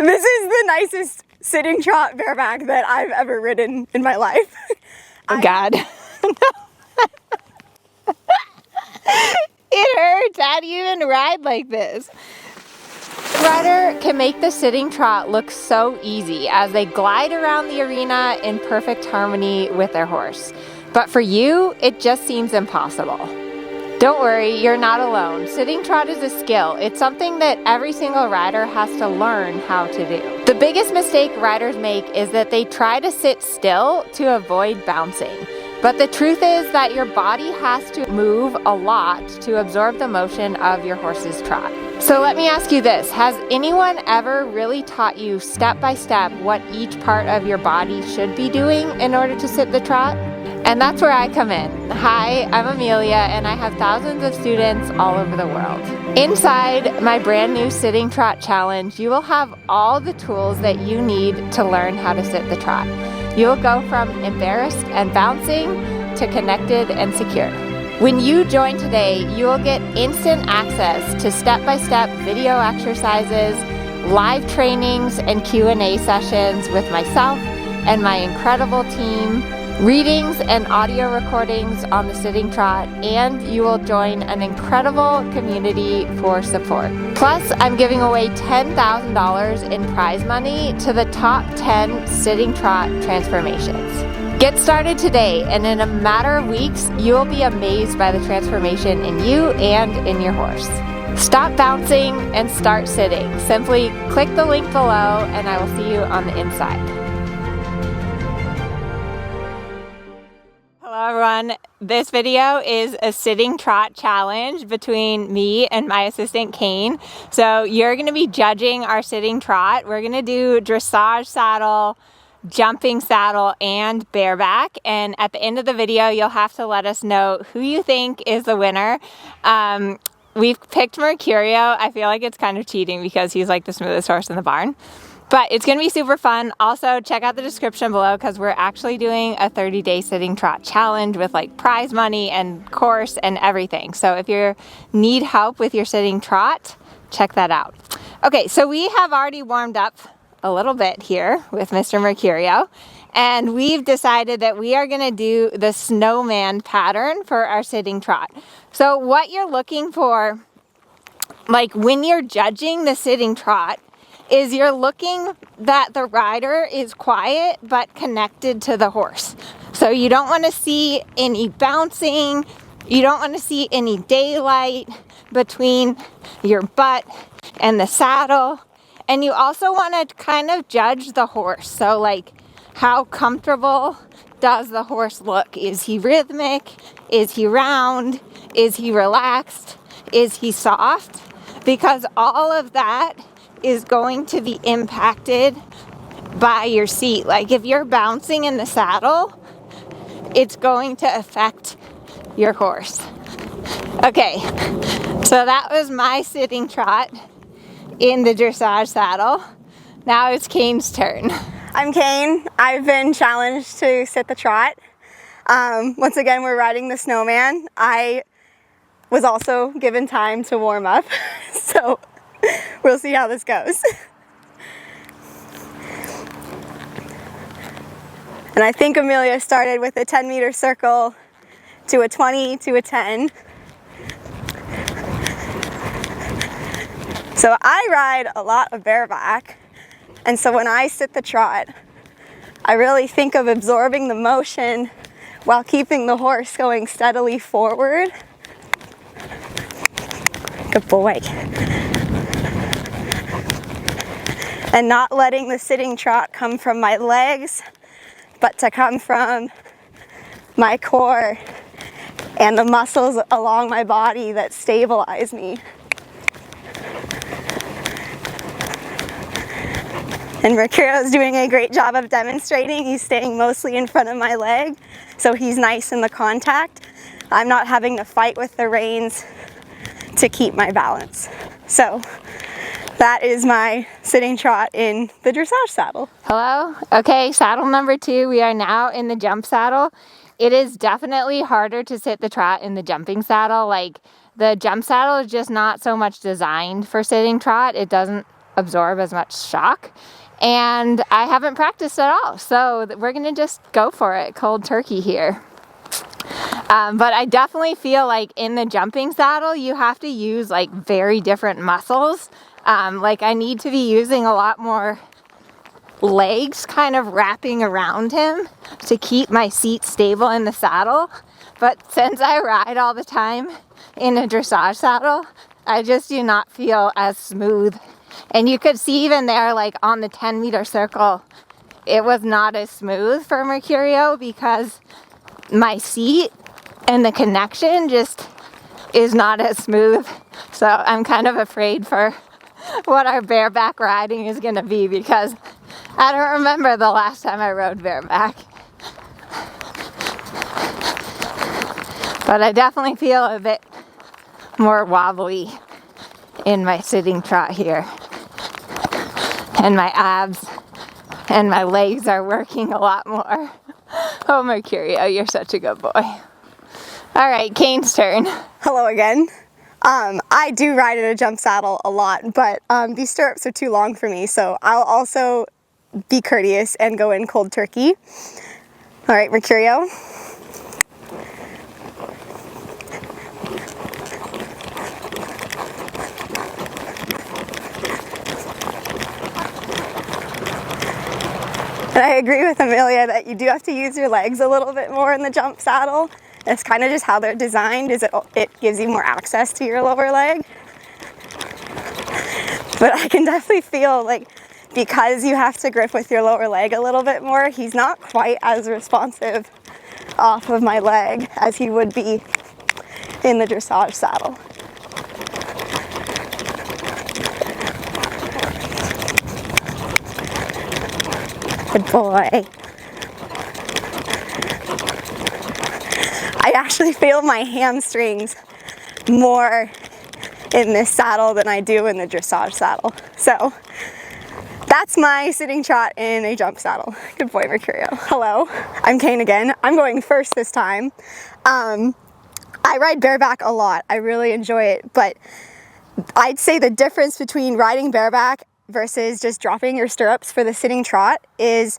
This is the nicest sitting trot bareback that I've ever ridden in my life. Oh God. It hurts. How do you even ride like this? The rider can make the sitting trot look so easy as they glide around the arena in perfect harmony with their horse. But for you, it just seems impossible. Don't worry, you're not alone. Sitting trot is a skill. It's something that every single rider has to learn how to do. The biggest mistake riders make is that they try to sit still to avoid bouncing. But the truth is that your body has to move a lot to absorb the motion of your horse's trot. So let me ask you this, has anyone ever really taught you step by step what each part of your body should be doing in order to sit the trot? And that's where I come in. Hi, I'm Amelia, and I have thousands of students all over the world. Inside my brand new Sitting Trot Challenge, you will have all the tools that you need to learn how to sit the trot. You'll go from embarrassed and bouncing to connected and secure. When you join today, you will get instant access to step-by-step video exercises, live trainings and Q&A sessions with myself and my incredible team, readings and audio recordings on the sitting trot, and you will join an incredible community for support. Plus, I'm giving away $10,000 in prize money to the top 10 sitting trot transformations. Get started today, and in a matter of weeks, you will be amazed by the transformation in you and in your horse. Stop bouncing and start sitting. Simply click the link below, and I will see you on the inside. Hello everyone, this video is a sitting trot challenge between me and my assistant Caine. So you're going to be judging our sitting trot. We're going to do dressage saddle, jumping saddle, and bareback, and at the end of the video you'll have to let us know who you think is the winner. We've picked Mercurio. I feel like it's kind of cheating because he's like the smoothest horse in the barn. But it's going to be super fun. Also, check out the description below because we're actually doing a 30-day sitting trot challenge with like prize money and course and everything. So if you need help with your sitting trot, check that out. Okay, so we have already warmed up a little bit here with Mr. Mercurio, and we've decided that we are going to do the snowman pattern for our sitting trot. So what you're looking for, like when you're judging the sitting trot, is you're looking that the rider is quiet but connected to the horse. So you don't want to see any bouncing, you don't want to see any daylight between your butt and the saddle, and you also want to kind of judge the horse. So like, how comfortable does the horse look? Is he rhythmic? Is he round? Is he relaxed? Is he soft? Because all of that is going to be impacted by your seat. Like if you're bouncing in the saddle, it's going to affect your horse. Okay, so that was my sitting trot in the dressage saddle. Now it's Caine's turn. I'm Caine. I've been challenged to sit the trot. Once again, we're riding the snowman. I was also given time to warm up, so we'll see how this goes. And I think Amelia started with a 10-meter circle to a 20 to a 10. So I ride a lot of bareback, and so when I sit the trot, I really think of absorbing the motion while keeping the horse going steadily forward. Good boy. And not letting the sitting trot come from my legs, but to come from my core and the muscles along my body that stabilize me. And Mercurio is doing a great job of demonstrating. He's staying mostly in front of my leg, so he's nice in the contact. I'm not having to fight with the reins to keep my balance. So that is my sitting trot in the dressage saddle. Hello? Okay, saddle number 2. We are now in the jump saddle. It is definitely harder to sit the trot in the jumping saddle. Like the jump saddle is just not so much designed for sitting trot. It doesn't absorb as much shock. And I haven't practiced at all, so we're gonna just go for it, cold turkey here. But I definitely feel like in the jumping saddle, you have to use like very different muscles. Like I need to be using a lot more legs kind of wrapping around him to keep my seat stable in the saddle. But since I ride all the time in a dressage saddle, I just do not feel as smooth. And you could see even there, like on the 10-meter circle, it was not as smooth for Mercurio because my seat and the connection just is not as smooth. So I'm kind of afraid for what our bareback riding is gonna be because I don't remember the last time I rode bareback. But I definitely feel a bit more wobbly in my sitting trot here. And my abs and my legs are working a lot more. Oh, Mercurio, you're such a good boy. All right, Caine's turn. Hello again. I do ride in a jump saddle a lot, but these stirrups are too long for me, so I'll also be courteous and go in cold turkey. All right, Mercurio. And I agree with Amelia that you do have to use your legs a little bit more in the jump saddle. It's kind of just how they're designed, is it gives you more access to your lower leg. But I can definitely feel like because you have to grip with your lower leg a little bit more, he's not quite as responsive off of my leg as he would be in the dressage saddle. Good boy. I actually feel my hamstrings more in this saddle than I do in the dressage saddle. So that's my sitting trot in a jump saddle. Good boy, Mercurio. Hello, I'm Caine again. I'm going first this time. I ride bareback a lot. I really enjoy it, but I'd say the difference between riding bareback versus just dropping your stirrups for the sitting trot is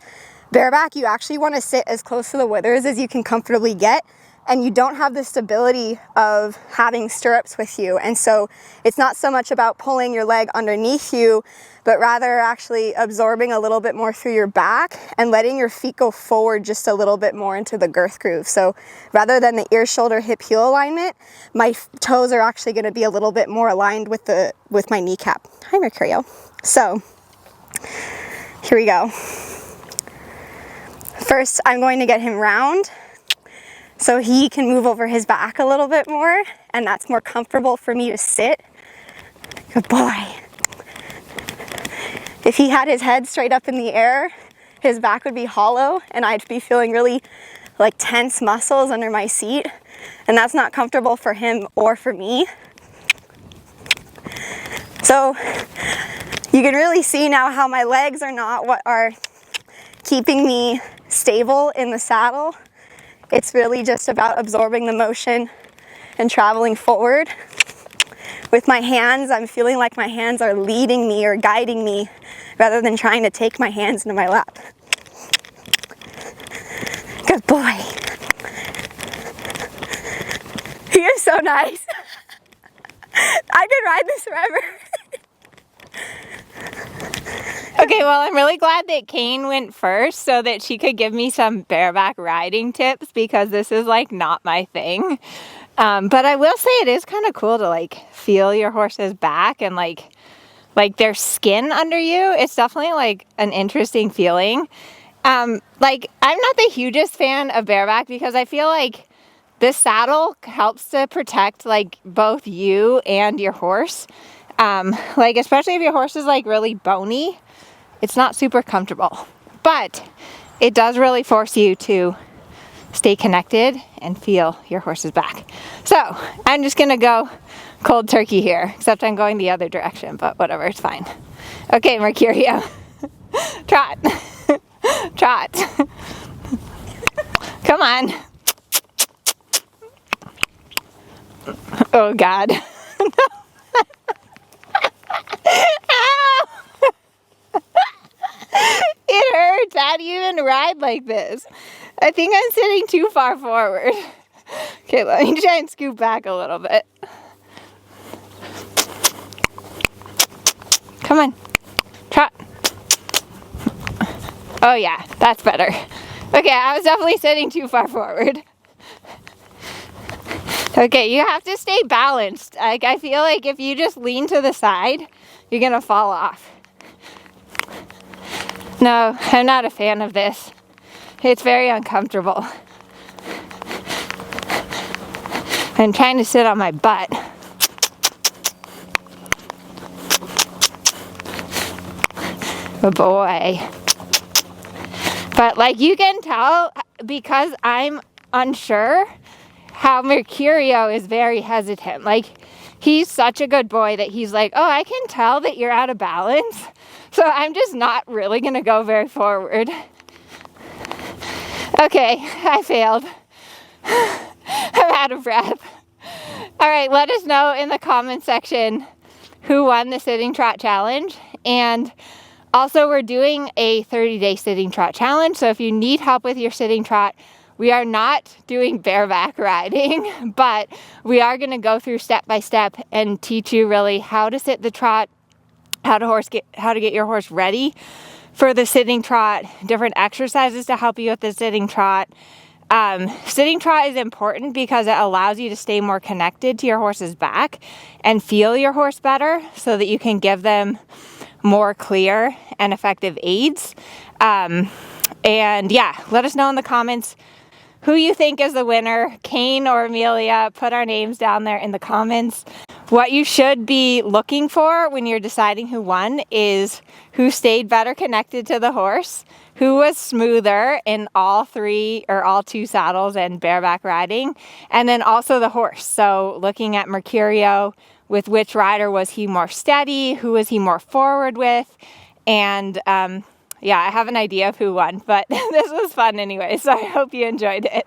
bareback, you actually want to sit as close to the withers as you can comfortably get, and you don't have the stability of having stirrups with you. And so it's not so much about pulling your leg underneath you, but rather actually absorbing a little bit more through your back and letting your feet go forward just a little bit more into the girth groove. So rather than the ear, shoulder, hip, heel alignment, my toes are actually going to be a little bit more aligned with my kneecap. Hi, Mercurio. So here we go. First, I'm going to get him round so he can move over his back a little bit more, and that's more comfortable for me to sit. Good boy. If he had his head straight up in the air, his back would be hollow, and I'd be feeling really like tense muscles under my seat, and that's not comfortable for him or for me. So you can really see now how my legs are not what are keeping me stable in the saddle. It's really just about absorbing the motion and traveling forward. With my hands, I'm feeling like my hands are leading me or guiding me rather than trying to take my hands into my lap. Good boy. He is so nice. I could ride this forever. Okay, well, I'm really glad that Caine went first so that she could give me some bareback riding tips because this is like not my thing. But I will say it is kind of cool to like feel your horse's back and like their skin under you. It's definitely like an interesting feeling. Like I'm not the hugest fan of bareback because I feel like this saddle helps to protect like both you and your horse. Like especially if your horse is like really bony, it's not super comfortable, but it does really force you to stay connected and feel your horse's back. So I'm just gonna go cold turkey here, except I'm going the other direction, but whatever, it's fine. Okay, Mercurio, trot, trot. Come on. Oh God. Ow! bad to even ride like this. I think I'm sitting too far forward. Okay, let me try and scoot back a little bit. Come on, trot. Oh yeah, that's better. Okay, I was definitely sitting too far forward. Okay, you have to stay balanced. Like, I feel like if you just lean to the side, you're gonna fall off. No, I'm not a fan of this. It's very uncomfortable. I'm trying to sit on my butt. Oh boy. But like you can tell, because I'm unsure, how Mercurio is very hesitant. Like, he's such a good boy that he's like, oh, I can tell that you're out of balance. So I'm just not really gonna go very forward. Okay, I failed. I'm out of breath. All right, let us know in the comment section who won the Sitting Trot Challenge. And also, we're doing a 30-day Sitting Trot Challenge. So if you need help with your Sitting Trot, we are not doing bareback riding, but we are gonna go through step by step and teach you really how to sit the trot, how to get your horse ready for the sitting trot, different exercises to help you with the sitting trot. Sitting trot is important because it allows you to stay more connected to your horse's back and feel your horse better so that you can give them more clear and effective aids. And yeah, let us know in the comments who you think is the winner, Caine or Amelia. Put our names down there in the comments. What you should be looking for when you're deciding who won is who stayed better connected to the horse, who was smoother in all three or all two saddles and bareback riding, and then also the horse. So looking at Mercurio, with which rider was he more steady, who was he more forward with, and yeah, I have an idea of who won, but this was fun anyway, so I hope you enjoyed it.